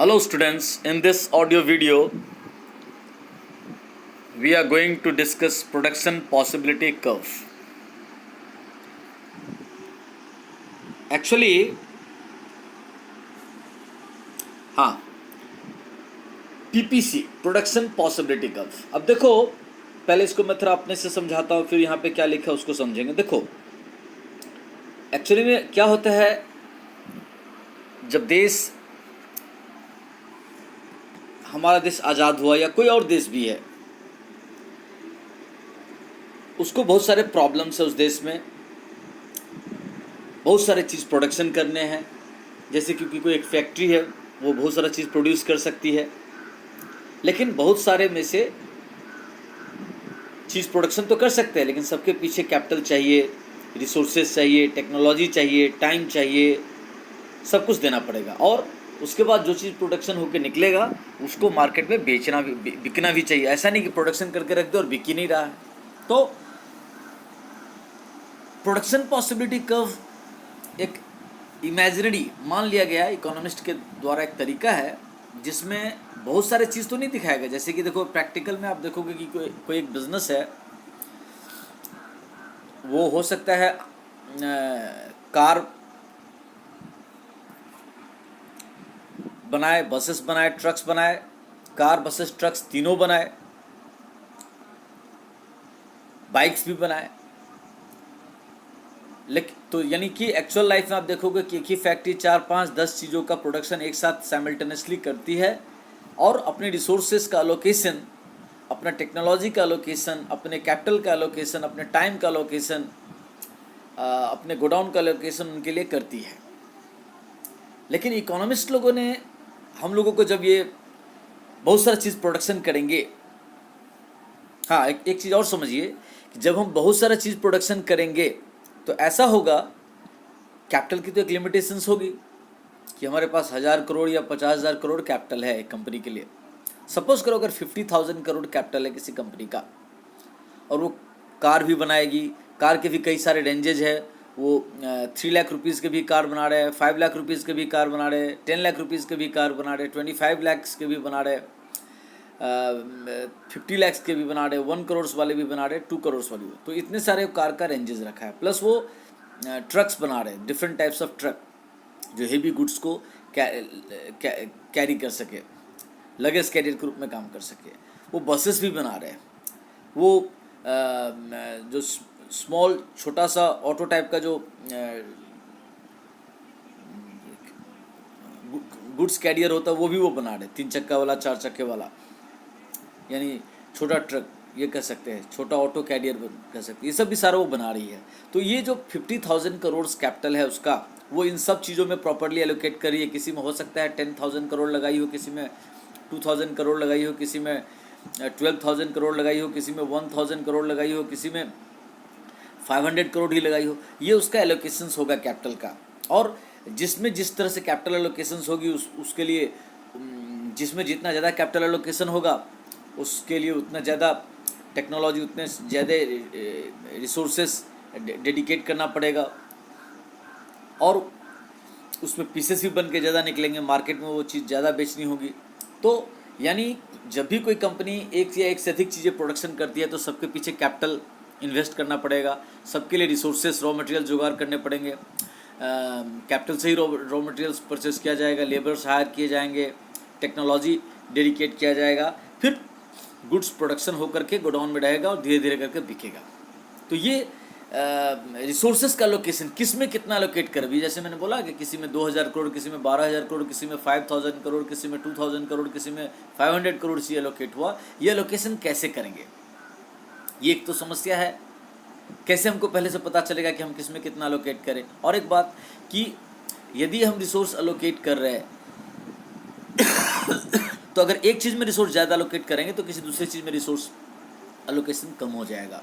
Hello students, in this audio video we are going to discuss production possibility curve. Actually हाँ, PPC production possibility curve. अब देखो, पहले इसको मैं थोड़ा अपने से समझाता हूँ, फिर यहाँ पे क्या लिखा है उसको समझेंगे। देखो एक्चुअली में क्या होता है, जब हमारा देश आज़ाद हुआ या कोई और देश भी है, उसको बहुत सारे प्रॉब्लम्स है। उस देश में बहुत सारे चीज़ प्रोडक्शन करने हैं। जैसे क्योंकि कोई एक फैक्ट्री है, वो बहुत सारा चीज़ प्रोड्यूस कर सकती है, लेकिन बहुत सारे में से चीज़ प्रोडक्शन तो कर सकते हैं, लेकिन सबके पीछे कैपिटल चाहिए, रिसोर्सेज चाहिए, टेक्नोलॉजी चाहिए, टाइम चाहिए, सब कुछ देना पड़ेगा। और उसके बाद जो चीज़ प्रोडक्शन होकर निकलेगा उसको मार्केट में बिकना भी चाहिए। ऐसा नहीं कि प्रोडक्शन करके रख दो और बिक ही नहीं रहा है। तो प्रोडक्शन पॉसिबिलिटी कर्व एक इमेजिनरी मान लिया गया है इकोनॉमिस्ट के द्वारा, एक तरीका है जिसमें बहुत सारे चीज़ तो नहीं दिखाएगा। जैसे कि देखो, प्रैक्टिकल में आप देखोगे कि कोई एक बिजनेस है, वो हो सकता है कार बनाए, बसेस बनाए, ट्रक्स बनाए, कार बसेस ट्रक्स तीनों बनाए, बाइक्स भी बनाए। लेकिन तो यानी कि एक्चुअल लाइफ में आप देखोगे कि एक ही फैक्ट्री 4, 5, 10 चीज़ों का प्रोडक्शन एक साथ साइमल्टेनियसली करती है, और अपने रिसोर्सेज का अलोकेशन, अपना टेक्नोलॉजी का अलोकेशन, अपने कैपिटल का अलोकेशन, अपने टाइम का अलोकेशन, अपने गोडाउन का अलोकेशन उनके लिए करती है। लेकिन इकोनॉमिस्ट लोगों ने हम लोगों को, जब ये बहुत सारा चीज़ प्रोडक्शन करेंगे, हाँ एक चीज़ और समझिए कि जब हम बहुत सारा चीज़ प्रोडक्शन करेंगे तो ऐसा होगा, कैपिटल की तो एक लिमिटेशंस होगी कि हमारे पास 1000 करोड़ या 50,000 करोड़ कैपिटल है एक कंपनी के लिए। सपोज करो अगर 50,000 करोड़ कैपिटल है किसी कंपनी का, और वो कार भी बनाएगी, कार के भी कई सारे रेंजेज है। वो 3 लाख रुपीज़ के भी कार बना रहे हैं, 5 लाख रुपीज़ के भी कार बना रहे हैं, 10 लाख रुपीज़ के भी कार बना रहे हैं, 25 लाख के भी बना रहे हैं, 50 लाख के भी बना रहे, 1 करोड़ वाले भी बना रहे, 2 करोड़ वाले भी। तो इतने सारे कार का रेंजेस रखा है। प्लस वो ट्रक्स बना रहे हैं, डिफरेंट टाइप्स ऑफ ट्रक जो हेवी गुड्स को कैरी कर सके, लगेज कैरियर के रूप में काम कर सके। वो बसेस भी बना रहे हैं, वो जो स्मॉल छोटा सा ऑटो टाइप का जो गुड्स कैरियर होता है वो भी वो बना रहे, 3 चक्का वाला, 4 चक्के वाला, यानी छोटा ट्रक ये कह सकते हैं, छोटा ऑटो कैरियर कह सकते हैं। ये सब भी सारा वो बना रही है। तो ये जो 50,000 करोड़ कैपिटल है उसका, वो इन सब चीज़ों में प्रॉपरली एलोकेट कर रही है। किसी में हो सकता है 10,000 करोड़ लगाई हो, किसी में 2,000 करोड़ लगाई हो, किसी में 12,000 करोड़ लगाई हो, किसी में 1,000 करोड़ लगाई हो, किसी में 500 करोड़ ही लगाई हो। ये उसका एलोकेशंस होगा कैपिटल का। और जिसमें जिस तरह से कैपिटल एलोकेशंस होगी उसके लिए, जिसमें जितना ज़्यादा कैपिटल एलोकेशन होगा उसके लिए उतना ज़्यादा टेक्नोलॉजी, उतने ज़्यादा रिसोर्सेस डेडिकेट करना पड़ेगा, और उसमें पीसेस भी बन के ज़्यादा निकलेंगे, मार्केट में वो चीज़ ज़्यादा बेचनी होगी। तो यानी जब भी कोई कंपनी एक या एक से अधिक चीज़ें प्रोडक्शन करती है तो सबके पीछे कैपिटल इन्वेस्ट करना पड़ेगा, सबके लिए रिसोर्सेस, रॉ मटेरियल जुगाड़ करने पड़ेंगे। कैपिटल से ही रॉ मटेरियल्स परचेस किया जाएगा, लेबर्स हायर किए जाएंगे, टेक्नोलॉजी डेडिकेट किया जाएगा, फिर गुड्स प्रोडक्शन होकर के गोडाउन में रहेगा और धीरे धीरे करके बिकेगा। तो ये रिसोर्सेज का लोकेशन किस में कितना लोकेट कर भी, जैसे मैंने बोला कि किसी में 2,000 करोड़, किसी में 12,000 करोड़, किसी में 5,000 करोड़, किसी में 2,000 करोड़, किसी में 500 करोड़ से एलोकेट हुआ। ये लोकेशन कैसे करेंगे, ये एक तो समस्या है। कैसे हमको पहले से पता चलेगा कि हम किस में कितना एलोकेट करें। और एक बात कि यदि हम रिसोर्स एलोकेट कर रहे हैं तो अगर एक चीज़ में रिसोर्स ज़्यादा एलोकेट करेंगे तो किसी दूसरी चीज़ में रिसोर्स एलोकेशन कम हो जाएगा।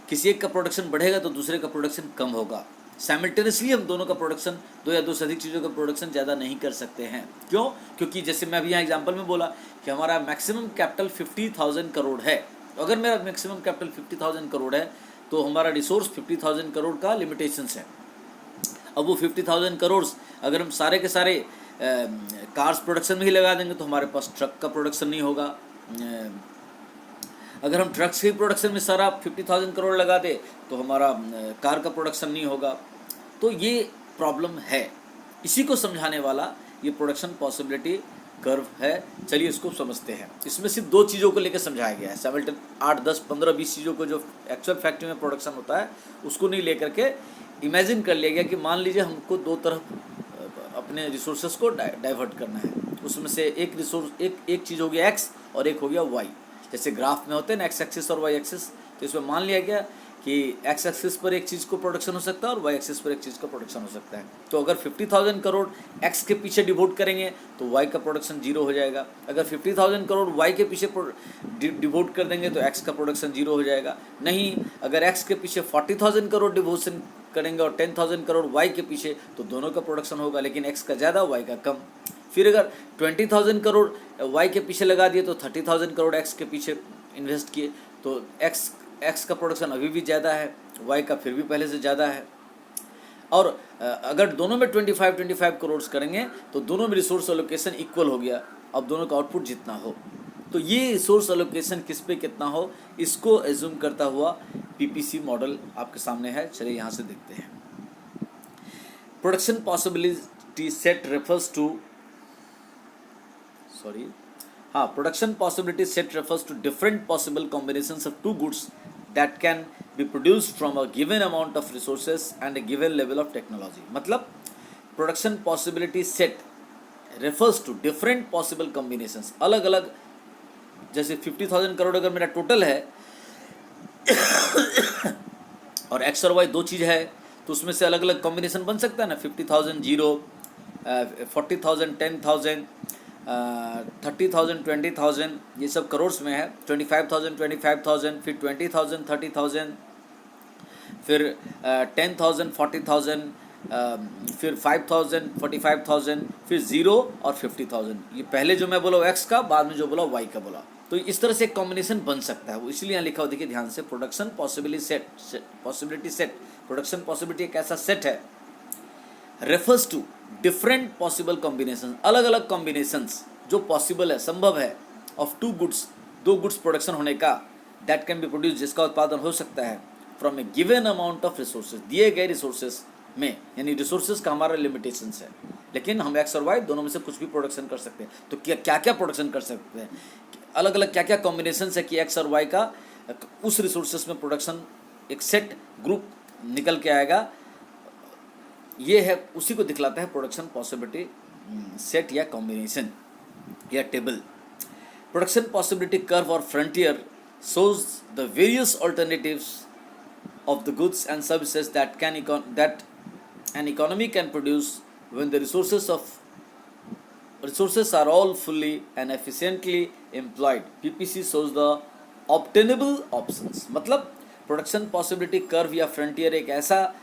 किसी एक का प्रोडक्शन बढ़ेगा तो दूसरे का प्रोडक्शन कम होगा। साइमल्टेनियसली हम दोनों का प्रोडक्शन, दो या दो से अधिक चीज़ों का प्रोडक्शन ज़्यादा नहीं कर सकते हैं। क्यों? क्योंकि जैसे मैं अभी यहाँ एग्जांपल में बोला कि हमारा मैक्सिमम कैपिटल 50,000 करोड़ है। अगर मेरा मैक्सिमम कैपिटल 50,000 करोड़ है तो हमारा रिसोर्स 50,000 करोड़ का लिमिटेशंस है। अब वो 50,000 करोड़ अगर हम सारे के सारे कार्स प्रोडक्शन में ही लगा देंगे तो हमारे पास ट्रक का प्रोडक्शन नहीं होगा। अगर हम ट्रक्स के प्रोडक्शन में सारा 50,000 करोड़ लगा दे तो हमारा कार का प्रोडक्शन नहीं होगा। तो ये प्रॉब्लम है, इसी को समझाने वाला ये प्रोडक्शन पॉसिबिलिटी कर्व है। चलिए इसको समझते हैं। इसमें सिर्फ 2 चीज़ों को लेकर समझाया गया है, 8, 10, 15, 20 चीज़ों को जो एक्चुअल फैक्ट्री में प्रोडक्शन होता है उसको नहीं लेकर के इमेजिन कर लिया गया कि मान लीजिए हमको 2 तरफ अपने रिसोर्सेज को डाइवर्ट करना है। उसमें से एक रिसोर्स एक चीज़ हो गया एक्स और एक हो गया वाई। जैसे ग्राफ में होते हैं ना एक्स एक्सिस और वाई एक्सिस, तो इसमें मान लिया गया कि एक्स एक्सिस पर एक चीज़ को प्रोडक्शन हो सकता है और वाई एक्सिस पर एक चीज़ का प्रोडक्शन हो सकता है। तो अगर 50,000 करोड़ एक्स के पीछे डिवोट करेंगे तो वाई का प्रोडक्शन 0 हो जाएगा। अगर 50,000 करोड़ वाई के पीछे डिवोट कर देंगे तो एक्स का प्रोडक्शन 0 हो जाएगा। नहीं, अगर एक्स के पीछे 40,000 करोड़ डिवोशन करेंगे और 10,000 करोड़ वाई के पीछे, तो दोनों का प्रोडक्शन होगा, लेकिन एक्स का ज़्यादा वाई का कम। फिर अगर 20,000 करोड़ वाई के पीछे लगा दिए तो 30,000 करोड़ एक्स के पीछे इन्वेस्ट किए तो एक्स का प्रोडक्शन अभी भी ज़्यादा है, वाई का फिर भी पहले से ज़्यादा है। और अगर दोनों में 25 करोड़ करेंगे तो दोनों में रिसोर्स एलोकेशन इक्वल हो गया, अब दोनों का आउटपुट जितना हो। तो ये रिसोर्स एलोकेशन किस पे कितना हो इसको एज्यूम करता हुआ पीपीसी मॉडल आपके सामने है। चलिए यहाँ से देखते हैं। Production possibility set refers to production possibility set refers to different possible combinations of 2 goods that can be produced from a given amount of resources and a given level of technology। मतलब production possibility set refers to different possible combinations, अलग अलग, जैसे 50,000 करोड़ अगर मेरा total है और x और Y 2 चीज़ है तो उसमें से अलग अलग कॉम्बिनेशन बन सकता है ना। 50,000 0, 40,000 10,000, 30,000 20,000, ये सब करोड़ में है। 25,000 25,000, फिर 20,000 30,000, फिर 10,000 40,000, फिर 5,000 45,000, फिर 0 और 50,000। ये पहले जो मैं बोला एक्स का, बाद में जो बोला वाई का बोला। तो इस तरह से एक कॉम्बिनेशन बन सकता है, वो इसलिए यहाँ लिखा हुआ देखिए ध्यान से। Production possibility set, production possibility एक ऐसा सेट है refers to different possible combination, अलग अलग कॉम्बिनेशंस जो पॉसिबल है, संभव है, ऑफ 2 गुड्स प्रोडक्शन होने का, दैट कैन बी प्रोड्यूस, जिसका उत्पादन हो सकता है from A given amount of resources, दिए गए रिसोर्सेज में। यानी रिसोर्सेज का हमारा लिमिटेशंस है, लेकिन हम एक्स और वाई दोनों में से कुछ भी प्रोडक्शन कर सकते हैं। तो क्या क्या प्रोडक्शन कर सकते हैं, अलग अलग क्या क्या कॉम्बिनेशंस है कि एक्स और वाई का उस रिसोर्सेज में प्रोडक्शन एक सेट ग्रुप निकल के आएगा। ये है, उसी को दिखलाता है प्रोडक्शन पॉसिबिलिटी सेट या कॉम्बिनेशन या टेबल। प्रोडक्शन पॉसिबिलिटी कर्व और frontier shows the various alternatives of the goods and services that an economy can produce when the resources are all fully and efficiently employed. PPC shows the obtainable options। मतलब production possibility curve या frontier एक ऐसा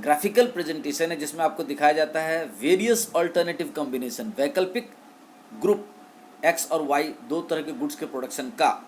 graphical presentation है जिसमें आपको दिखाया जाता है वेरियस अल्टरनेटिव कॉम्बिनेशन, वैकल्पिक ग्रुप एक्स और वाई, 2 तरह के गुड्स के प्रोडक्शन का,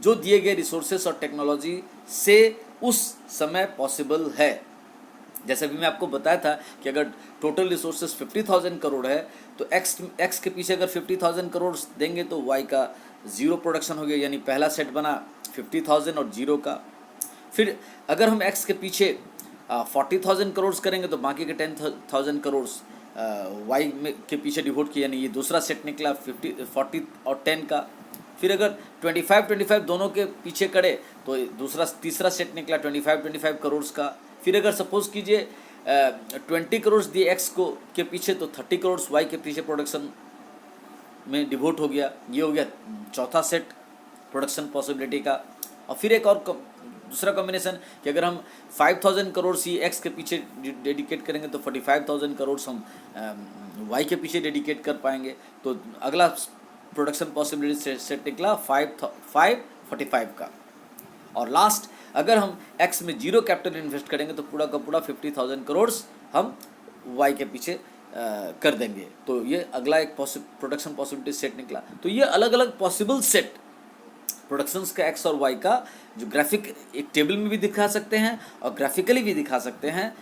जो दिए गए रिसोर्सेस और टेक्नोलॉजी से उस समय पॉसिबल है। जैसे भी मैं आपको बताया था कि अगर टोटल रिसोर्सेस 50,000 करोड़ है तो एक्स के पीछे अगर 50,000 करोड़ देंगे तो वाई का 0 प्रोडक्शन हो गया, यानी पहला सेट बना 50,000 और 0 का। फिर अगर हम एक्स के पीछे 40,000 करोड़ करेंगे तो बाकी के 10,000 करोड़ वाई के पीछे डिवोट किया, यानी ये दूसरा सेट निकला 50 40 और 10 का। फिर अगर 25 दोनों के पीछे करे तो तीसरा सेट निकला 25 करोड़ का। फिर अगर सपोज कीजिए 20 करोड़ दिए एक्स को के पीछे तो 30 करोड़ वाई के पीछे प्रोडक्शन में डिवोट हो गया। ये हो गया चौथा सेट प्रोडक्शन पॉसिबिलिटी का। और फिर एक और दूसरा कॉम्बिनेशन कि अगर हम 5,000 करोड़ सी एक्स के पीछे डेडिकेट करेंगे तो 45,000 करोड़ हम वाई के पीछे डेडिकेट कर पाएंगे। तो अगला प्रोडक्शन पॉसिबिलिटी सेट निकला 545 का। और लास्ट अगर हम एक्स में 0 कैपिटल इन्वेस्ट करेंगे तो पूरा का पूरा 50,000 करोड़ हम वाई के पीछे कर देंगे। तो ये अगला एक प्रोडक्शन पॉसिबिलिटी सेट निकला। तो ये अलग अलग पॉसिबल सेट प्रोडक्शंस का एक्स और वाई का जो ग्राफिक एक टेबल में भी दिखा सकते हैं और ग्राफिकली भी दिखा सकते हैं,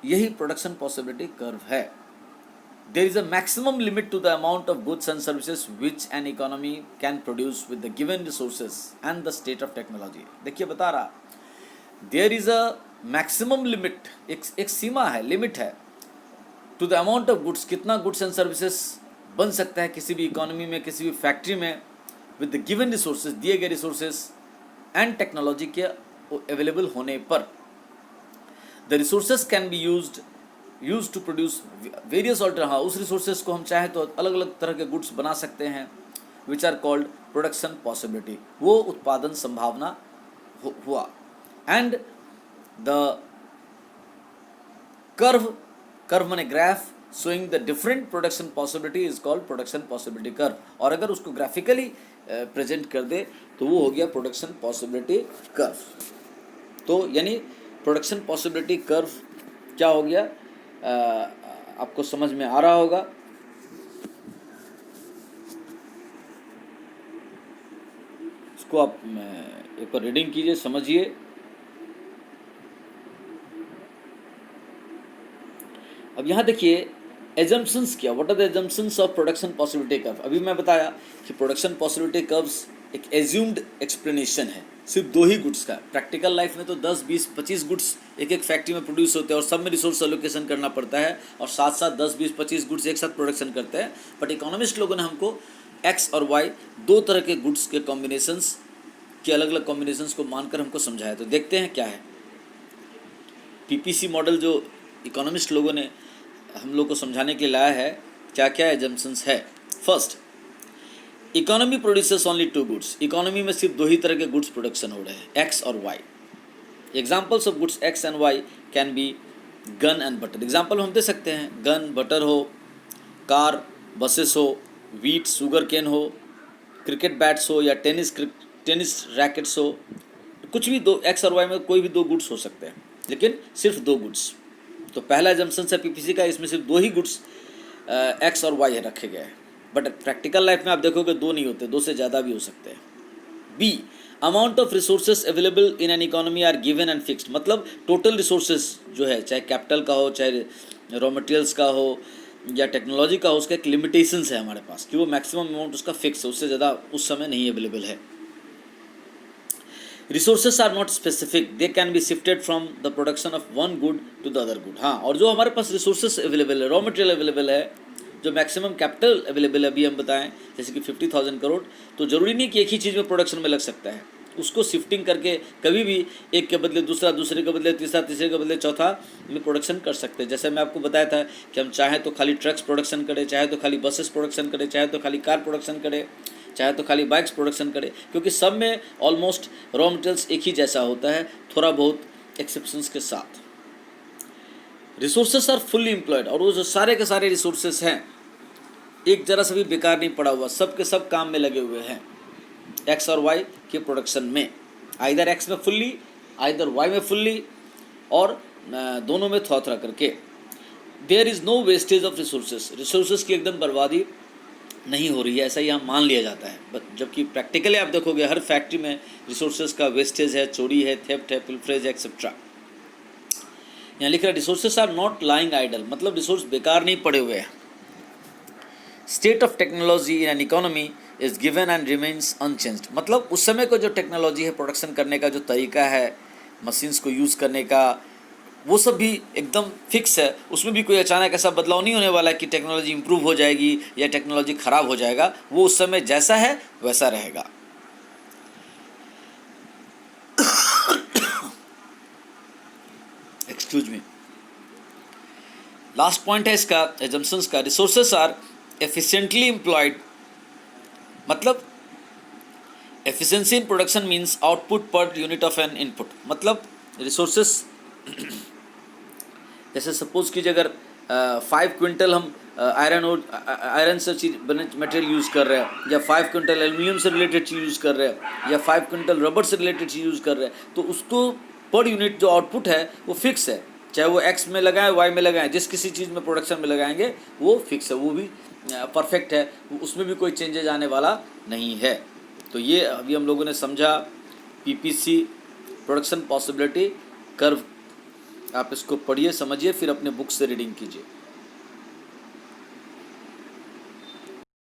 यही प्रोडक्शन पॉसिबिलिटी कर्व है। there is a maximum limit to the amount of goods and services which an economy can produce with the given resources and the state of technology. देखिए बता रहा, there is a maximum limit, एक सीमा है, limit है, to the amount of goods, कितना goods and services बन सकता है किसी भी इकोनॉमी में, किसी भी फैक्ट्री में, with the given resources, दिए गए resources and टेक्नोलॉजी के अवेलेबल होने पर. The resources can be used to produce various हाँ, उस रिसोर्सेज को हम चाहें तो अलग अलग तरह के गुड्स बना सकते हैं, which are called production possibility, वो उत्पादन संभावना हुआ. एंड द कर्व माने graph showing the different production possibility is called production possibility curve. और अगर उसको ग्राफिकली प्रेजेंट कर दे तो वो हो गया प्रोडक्शन पॉसिबिलिटी कर्व. तो यानी प्रोडक्शन पॉसिबिलिटी कर्व क्या हो गया, आपको समझ में आ रहा होगा. इसको आप एक बार रीडिंग कीजिए, समझिए. अब यहां देखिए एजम्पशंस क्या, what are the assumptions of production possibility curve. अभी मैं बताया कि प्रोडक्शन पॉसिबिलिटी कर्व्स एक एज्यूम्ड एक्सप्लेनेशन है सिर्फ दो ही गुड्स का. प्रैक्टिकल लाइफ में तो 10, 20, 25 गुड्स एक एक फैक्ट्री में प्रोड्यूस होते हैं और सब में रिसोर्स एलोकेशन करना पड़ता है और साथ साथ 10, 20, 25 गुड्स एक साथ प्रोडक्शन करते हैं. बट इकोनॉमिस्ट लोगों ने हमको एक्स और वाई दो तरह के गुड्स के कॉम्बिनेशंस के अलग अलग कॉम्बिनेशंस को मानकर हमको समझाया. तो देखते हैं क्या है पीपीसी मॉडल जो इकोनॉमिस्ट लोगों ने हम लोग को समझाने के लिए लाया है, क्या क्या एजम्पशंस है. First, economy produces only two goods. Economy में सिर्फ दो ही तरह के गुड्स प्रोडक्शन हो रहे हैं, एक्स और Y. Examples of goods X and Y can be gun and butter. Example हम दे सकते हैं, गन बटर हो, कार बसेस हो, वीट शुगर केन हो, क्रिकेट बैट्स हो या टेनिस रैकेट्स हो. कुछ भी दो एक्स और वाई में कोई भी दो गुड्स हो सकते हैं, लेकिन सिर्फ दो गुड्स. तो पहला एजम्पशन है पीपीसी का, इसमें सिर्फ दो ही गुड्स एक्स और वाई रखे गए हैं. बट प्रैक्टिकल लाइफ में आप देखोगे दो नहीं होते, दो से ज़्यादा भी हो सकते हैं. B, amount of resources available in an economy are given and fixed. मतलब टोटल रिसोर्सेज जो है, चाहे कैपिटल का हो, चाहे रॉ मटेरियल्स का हो या टेक्नोलॉजी का हो, उसका एक लिमिटेशंस है हमारे पास कि वो मैक्सिमम अमाउंट उसका फिक्स है, उससे ज़्यादा उस समय नहीं अवेलेबल है. Resources are not specific, they can be shifted from the production of one good to the other good. हाँ, और जो हमारे पास रिसोर्सेज अवेलेबल है, रॉ मटेरियल अवेलेबल है, जो मैक्सिमम कैपिटल अवेलेबल है, अभी हम बताएं जैसे कि 50,000 करोड़, तो ज़रूरी नहीं कि एक ही चीज़ में प्रोडक्शन में लग सकता है. उसको शिफ्टिंग करके कभी भी एक के बदले दूसरा, दूसरे के बदले तीसरा, तीसरे के बदले चौथा में प्रोडक्शन कर सकते हैं. जैसे मैं आपको बताया था कि हम चाहे तो खाली ट्रक्स प्रोडक्शन करें, चाहे तो खाली बसेस प्रोडक्शन करें, चाहे तो खाली कार प्रोडक्शन करें, चाहे तो खाली बाइक्स प्रोडक्शन करें, क्योंकि सब में ऑलमोस्ट रॉ मटेरियल्स एक ही जैसा होता है, थोड़ा बहुत एक्सेप्शंस के साथ. रिसोर्सेस आर फुल्ली एम्प्लॉयड, और वो जो सारे के सारे रिसोर्सेस हैं एक जरा सा भी बेकार नहीं पड़ा हुआ, सब के सब काम में लगे हुए हैं एक्स और वाई के प्रोडक्शन में. आइदर एक्स में फुल्ली, आइदर वाई में फुल्ली, और दोनों में थोड़ा थोड़ा करके. There is no wastage of resources. Resources की एकदम बर्बादी नहीं हो रही है, ऐसा यहाँ मान लिया जाता है. जबकि प्रैक्टिकली आप देखोगे हर फैक्ट्री में रिसोर्सेज का वेस्टेज है, चोरी है, थेफ्ट है, पिल्फरेज है, एक्सेट्रा. यहाँ लिख रहा है resources are not lying idle, मतलब रिसोर्स बेकार नहीं पड़े हुए हैं. State of technology in an economy is given and remains unchanged. मतलब उस समय को जो टेक्नोलॉजी है, प्रोडक्शन करने का जो तरीका है, मशीन्स को यूज़ करने का, वो सब भी एकदम फिक्स है. उसमें भी कोई अचानक ऐसा बदलाव नहीं होने वाला है कि टेक्नोलॉजी इंप्रूव हो जाएगी या टेक्नोलॉजी ख़राब हो जाएगा. वो उस समय जैसा है वैसा रहेगा. Excuse me. लास्ट पॉइंट है इसका एजम्पशंस का, रिसोर्सेस आर एफिशिएंटली एम्प्लॉयड. मतलब efficiency in production means output per unit of N input. मतलब रिसोर्सेस जैसे सपोज कीजिए अगर 5 क्विंटल हम आयरन से चीज बने मटेरियल यूज़ कर रहे हैं, या 5 क्विंटल एल्यूमिनियम से रिलेटेड चीज़ यूज़ कर रहे हैं, या 5 क्विंटल रबर से रिलेटेड चीज़ यूज़ कर रहे हैं, तो उसको पर यूनिट जो आउटपुट है वो फिक्स है. चाहे वो एक्स में लगाएं, वाई में लगाएं, जिस किसी चीज़ में प्रोडक्शन में लगाएंगे वो फिक्स है, वो भी परफेक्ट है, उसमें भी कोई चेंजेज आने वाला नहीं है. तो ये अभी हम लोगों ने समझा पीपीसी प्रोडक्शन पॉसिबिलिटी कर्व. आप इसको पढ़िए, समझिए, फिर अपने बुक से रीडिंग कीजिए.